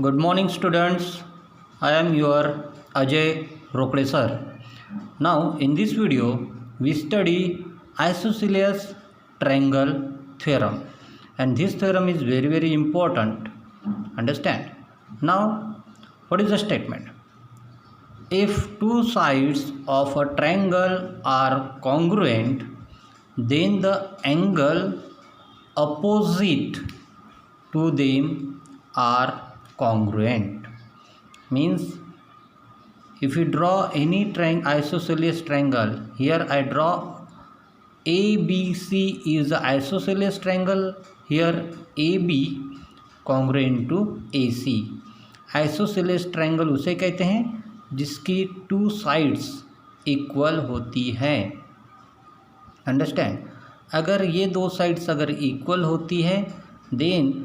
Good morning, students. I am your Ajay Rokde sir. Now, in this video, we study isosceles triangle theorem, and this theorem is very important. Understand? Now, what is the statement? If two sides of a triangle are congruent, then the angle opposite to them are congruent. Means if you draw any isosceles triangle, here I draw ABC is the isosceles triangle, here AB congruent to AC. isosceles triangle उसे कहते हैं जिसकी two sides equal होती हैं. Understand? अगर ये दो sides अगर इक्वल होती है then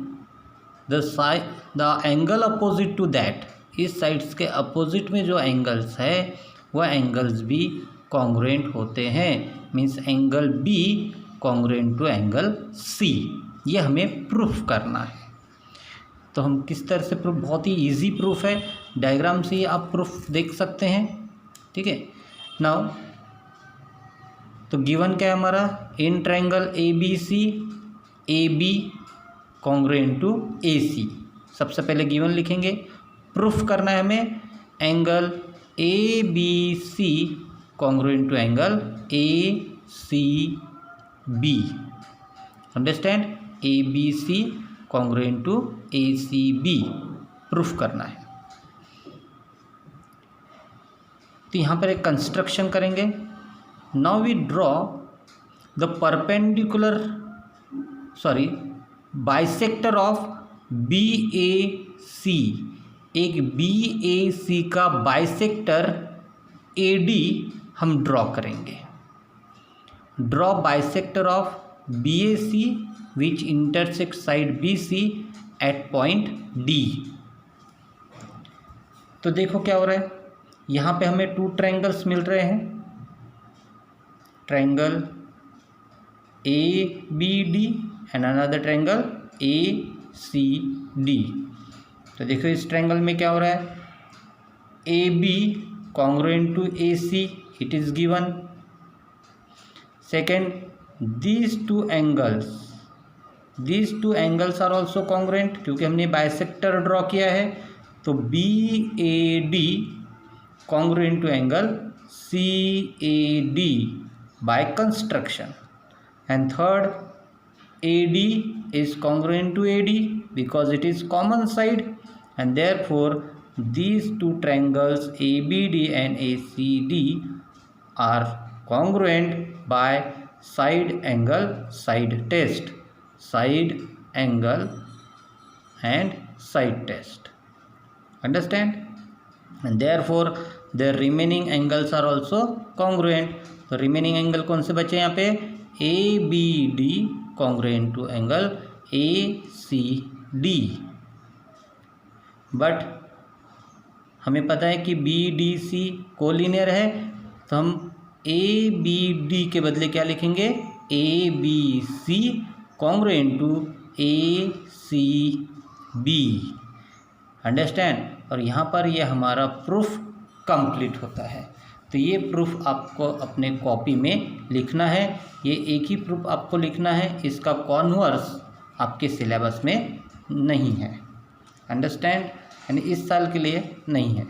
the angle opposite to that, इस साइड्स के अपोजिट में जो एंगल्स है वह एंगल्स भी कॉन्ग्रुएंट होते हैं. Means angle B congruent to angle C. ये हमें प्रूफ करना है. तो हम किस तरह से प्रूफ, बहुत ही इजी प्रूफ है, डायग्राम से ही आप प्रूफ देख सकते हैं. ठीक है. नाउ तो गिवन क्या है हमारा, in triangle A B C, A B congruent to A C. सबसे पहले गिवन लिखेंगे. प्रूफ करना है हमें angle A B C congruent to angle A C B. Understand? A B C congruent to A C B proof करना है. तो यहाँ पर एक कंस्ट्रक्शन करेंगे. Now we draw the perpendicular bisector of B A C. एक B A C का bisector A D हम ड्रॉ करेंगे. Draw bisector of B A C which intersect side B C at point D. तो देखो क्या हो रहा है, यहाँ पे हमें टू ट्रायंगल्स मिल रहे हैं. Triangle A B D and another triangle A C D. तो देखो इस ट्रायंगल में क्या हो रहा है, A B congruent to A C, it is given. Second, these two angles are also congruent, क्योंकि हमने बाइसेक्टर ड्रॉ किया है. तो B A D congruent to angle C A D by construction. And third, A D is congruent to AD because it is common side, and therefore these two triangles ABD and ACD are congruent by side angle side test. Side angle and side test. Understand? And therefore their remaining angles are also congruent. तो remaining angle कौन से बचे यहाँ पे, ABD congruent to angle ACD. But हमें पता है कि BDC कोलिनियर है, तो हम ABD के बदले क्या लिखेंगे, ABC congruent to ACB. Understand? और यहाँ पर ये हमारा प्रूफ कंप्लीट होता है. तो ये प्रूफ आपको अपने कॉपी में लिखना है. ये एक ही प्रूफ आपको लिखना है, इसका कॉन्वर्स आपके सिलेबस में नहीं है. अंडरस्टैंड? यानी इस साल के लिए नहीं है.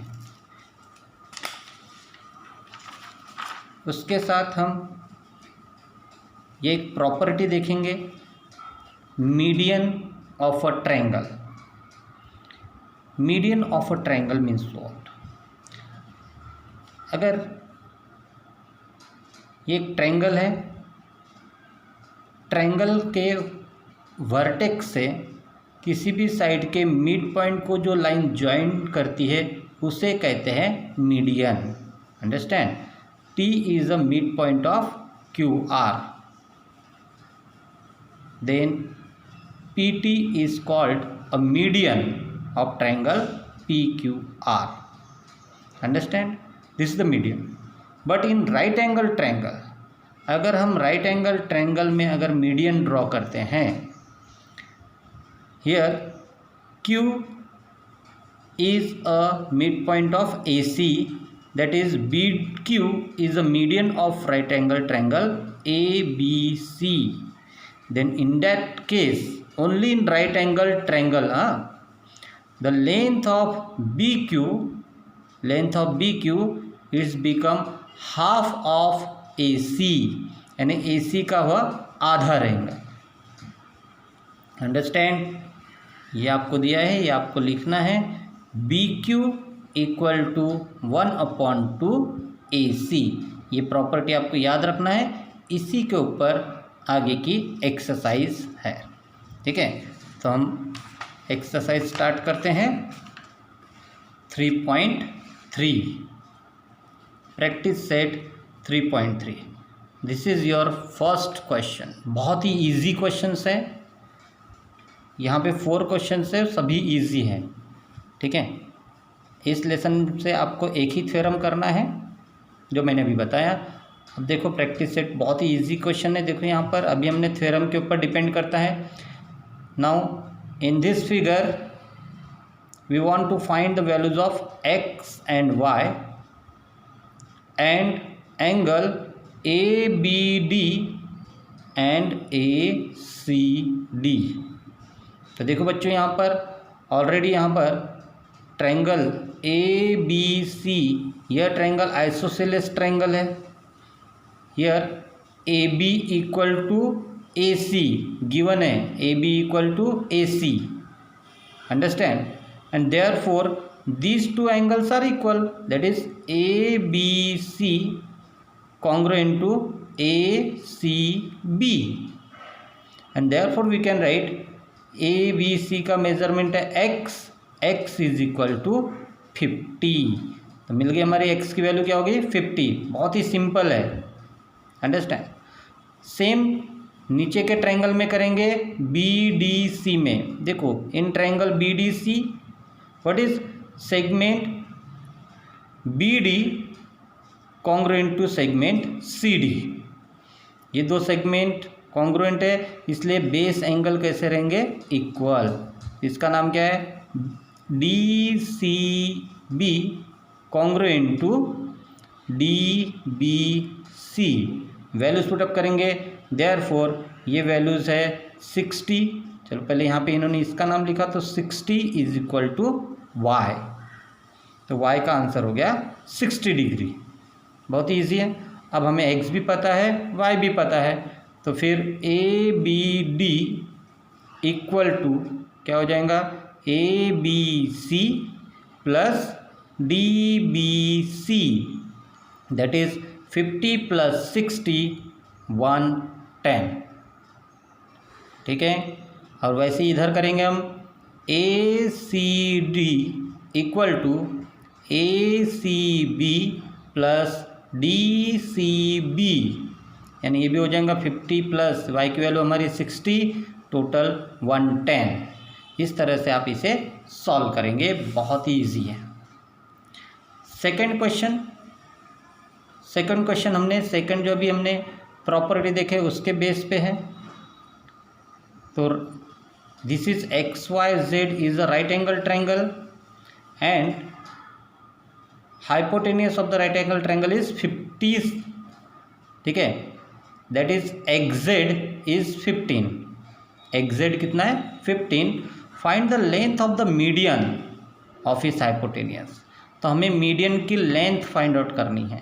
उसके साथ हम ये एक प्रॉपर्टी देखेंगे, median of a triangle. Median of a triangle means what? अगर ये एक ट्रायंगल है, ट्रायंगल के वर्टेक्स से किसी भी साइड के मिड पॉइंट को जो लाइन ज्वाइन करती है उसे कहते हैं median. Understand? T is a mid point of Q R. Then P T is called a median of triangle P Q R. Understand? This is the median. But in right angle triangle, अगर हम right angle triangle में अगर median draw करते हैं, here Q is a midpoint of AC, that is BQ is a median of right angle triangle ABC. Then in that case, only in right angle triangle, the length of BQ is become half of AC, यानी AC का वह आधा रहेगा. Understand? ये आपको दिया है, ये आपको लिखना है. BQ equal to 1/2 AC. ये प्रॉपर्टी आपको याद रखना है. इसी के ऊपर आगे की एक्सरसाइज है. ठीक है, तो हम एक्सरसाइज स्टार्ट करते हैं. 3.3 practice set 3.3. This is your first question. बहुत ही इजी क्वेश्चंस है. यहाँ पे 4 क्वेश्चंस है, सभी इजी हैं. ठीक है, इस लेसन से आपको एक ही थ्योरम करना है जो मैंने अभी बताया. अब देखो प्रैक्टिस सेट बहुत ही इजी क्वेश्चन है. देखो यहाँ पर अभी हमने थ्योरम के ऊपर डिपेंड करता है. Now in this figure we want to find the values of x and y and angle ABD and ACD. तो देखो बच्चों, यहाँ पर ऑलरेडी यहाँ पर ट्रायंगल ABC, यह ट्रायंगल आइसोसेलेस ट्रायंगल है. Here AB equal to AC given है. AB equal to AC. Understand? And therefore these two angles are equal, that is ABC congruent to ACB. And therefore we can write ABC का measurement है x is equal to 50. तो मिल गई हमारी x की value क्या होगी 50. बहुत ही सिंपल है. अंडरस्टैंड? सेम नीचे के ट्रायंगल में करेंगे BDC में. देखो in triangle BDC what is segment BD congruent to segment CD. ये दो सेगमेंट कॉन्ग्रुएंट है, इसलिए बेस एंगल कैसे रहेंगे इक्वल. इसका नाम क्या है DCB congruent to DBC. Values put up करेंगे. देयरफॉर ये वैल्यूज है 60. चलो पहले यहाँ पे इन्होंने इसका नाम लिखा, तो 60 इज इक्वल टू y. तो y का आंसर हो गया 60 डिग्री. बहुत ही ईजी है. अब हमें x भी पता है, y भी पता है, तो फिर ABD इक्वल टू क्या हो जाएगा ABC plus DBC, that is 50 plus 60 110. ठीक है, और वैसे इधर करेंगे हम ACD equal to ACB plus DCB, यानी ये भी हो जाएगा 50 प्लस y की वैल्यू हमारी 60, टोटल 110. इस तरह से आप इसे सॉल्व करेंगे. बहुत ही इजी है. सेकंड क्वेश्चन हमने सेकंड जो भी हमने प्रॉपर्टी देखे उसके बेस पे है. तो this is XYZ is a right angle triangle and hypotenuse of the right angle triangle is 50. ठीक है, that is XZ is 15. XZ कितना है 15. Find the length of the median of इस हाइपोटेनियस. तो हमें मीडियन की लेंथ फाइंड आउट करनी है.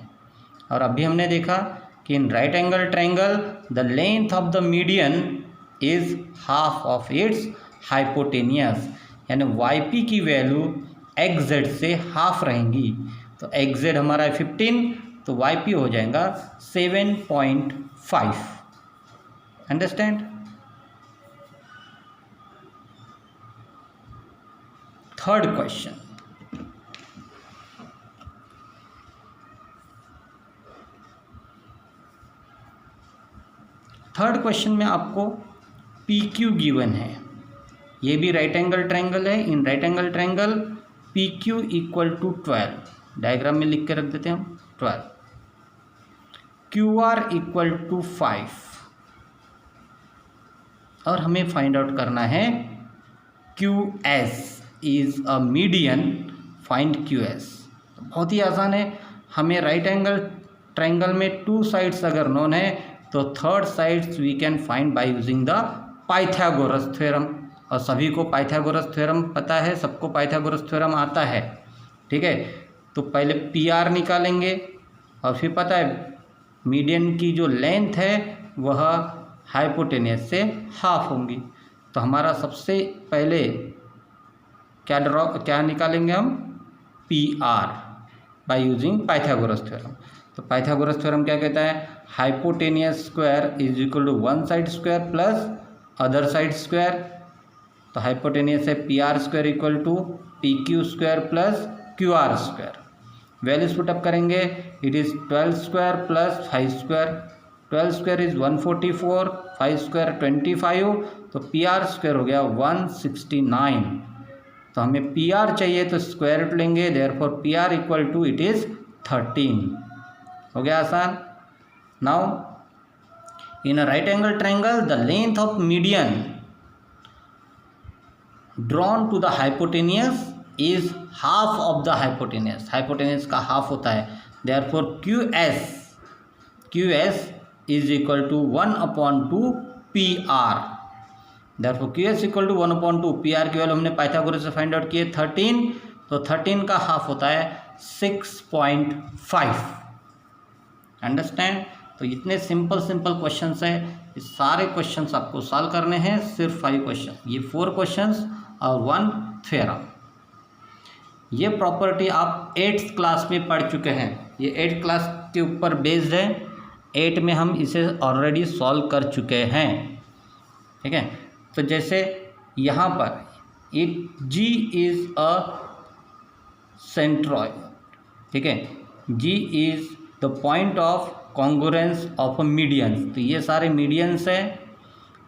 और अभी हमने देखा कि इन right angle triangle the length of the median is half of its hypotenuse, यानी YP की वैल्यू XZ से हाफ रहेंगी. तो XZ हमारा है 15, तो YP हो जाएगा 7.5. Understand? Third question. Third question में आपको PQ गिवन है. ये भी राइट एंगल ट्रायंगल है. In right angle triangle PQ equal to 12. Diagram में लिख के रख देते हैं हम 12. QR equal to 5. और हमें फाइंड आउट करना है QS. Is a median find QS। बहुत ही आसान है। हमें राइट एंगल ट्रायंगल में 2 साइड्स अगर नोन है तो third sides we can find by using the Pythagoras theorem. और सभी को पाइथागोरस थ्योरम पता है, सबको पाइथागोरस थ्योरम आता है, ठीक है। तो पहले PR निकालेंगे और फिर पता है मीडियन की जो लेंथ है वह हाइपोटेनियस से हाफ होंगी। तो हमारा सबसे पहले क्या निकालेंगे हम, PR by using Pythagoras theorem. तो पाइथागोरस थ्योरम क्या कहता है, hypotenuse square is equal to one side square plus other side square. तो हाइपोटेनियस है PR square equal to PQ square plus QR square. Values put up करेंगे, it is 12 square plus 5 square. 12 square is 144, 5 square 25, तो PR square हो गया 169। तो हमें PR चाहिए तो स्क्वायर रूट लेंगे, therefore PR equal to it is 13। हो गया आसान। Now in a right angle triangle the length of median drawn to the hypotenuse is half of the hypotenuse. Hypotenuse का हाफ होता है, therefore QS is equal to 1/2 PR। Therefore QS equal to 1/2 PR की value हमने Pythagoras से find out किए 13, तो 13 का half होता है 6.5। अंडरस्टैंड। तो इतने सिंपल क्वेश्चंस है, इस सारे क्वेश्चंस आपको सॉल्व करने हैं, सिर्फ 5 क्वेश्चन, ये 4 क्वेश्चंस और 1 थ्योरम। ये प्रॉपर्टी आप 8th क्लास में पढ़ चुके हैं, ये 8th क्लास के ऊपर बेस्ड है। 8 में हम इसे ऑलरेडी सॉल्व कर चुके हैं, ठीक है। तो जैसे यहाँ पर G इज़ अ सेंट्रॉइड, ठीक है, G is the point of congruence of a medians. तो ये सारे मीडियंस है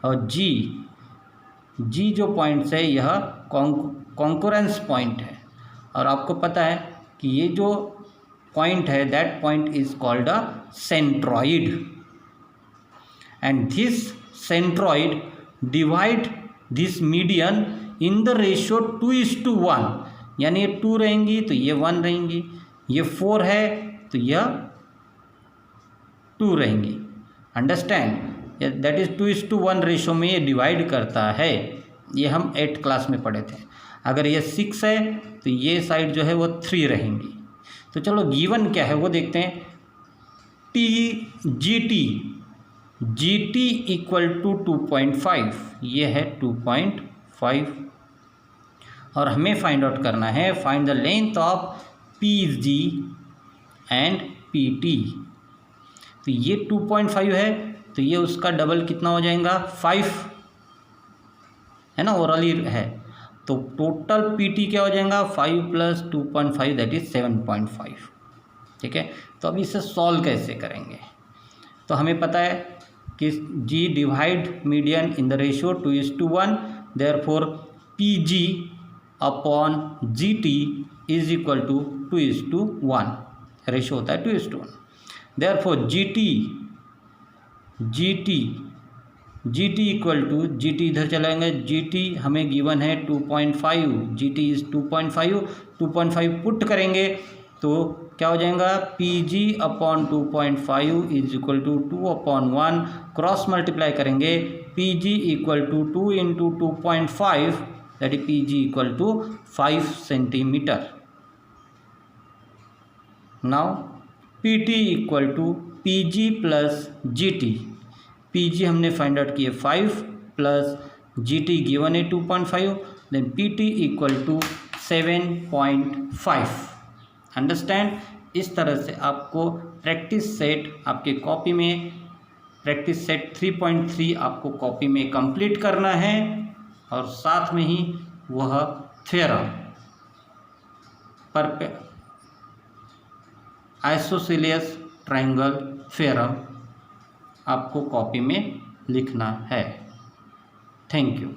और G जो पॉइंट्स है यह कॉन्ग्रुएंस पॉइंट है। और आपको पता है कि ये जो पॉइंट है that point is called a centroid, and this centroid divide this median in the ratio 2:1। यानी ये 2 रहेंगी तो ये 1 रहेंगी, ये 4 है तो यह 2 रहेंगी। अंडरस्टैंड, दैट इज 2:1 रेशियो में ये डिवाइड करता है। ये हम 8th क्लास में पढ़े थे। अगर ये 6 है तो ये साइड जो है वो 3 रहेंगी। तो चलो गिवन क्या है वो देखते हैं। GT इक्वल टू 2.5, ये है 2.5। और हमें फाइंड आउट करना है, find the length of PG and PT। तो ये 2.5 है तो ये उसका डबल कितना हो जाएगा, 5 है ना, ओरली है। तो टोटल PT क्या हो जाएगा, 5 + 2.5 दैट इज 7.5, ठीक है। तो अब इसे सॉल्व कैसे करेंगे, तो हमें पता है कि G divide median in the ratio 2:1, therefore PG upon GT is equal to 2:1, ratio होता है 2:1। Therefore GT equal to, GT इधर चलाएंगे, GT हमें गिवन है 2.5, GT इज 2.5 पुट करेंगे तो क्या हो जाएगा, PG upon 2.5 is equal to 2/1, cross multiply करेंगे, PG इक्वल टू 2 × 2.5 that is PG equal to 5 centimetre. Now PT equal to PG plus GT। PG हमने फाइंड आउट किए 5 प्लस GT गिवन है 2.5, then PT equal to 7.5। Understand. इस तरह से आपको practice set आपके कॉपी में, प्रैक्टिस सेट 3.3 आपको कॉपी में कंप्लीट करना है, और साथ में ही वह थ्योरम पर आइसोसेलेस ट्रायंगल थ्योरम आपको कॉपी में लिखना है। Thank you.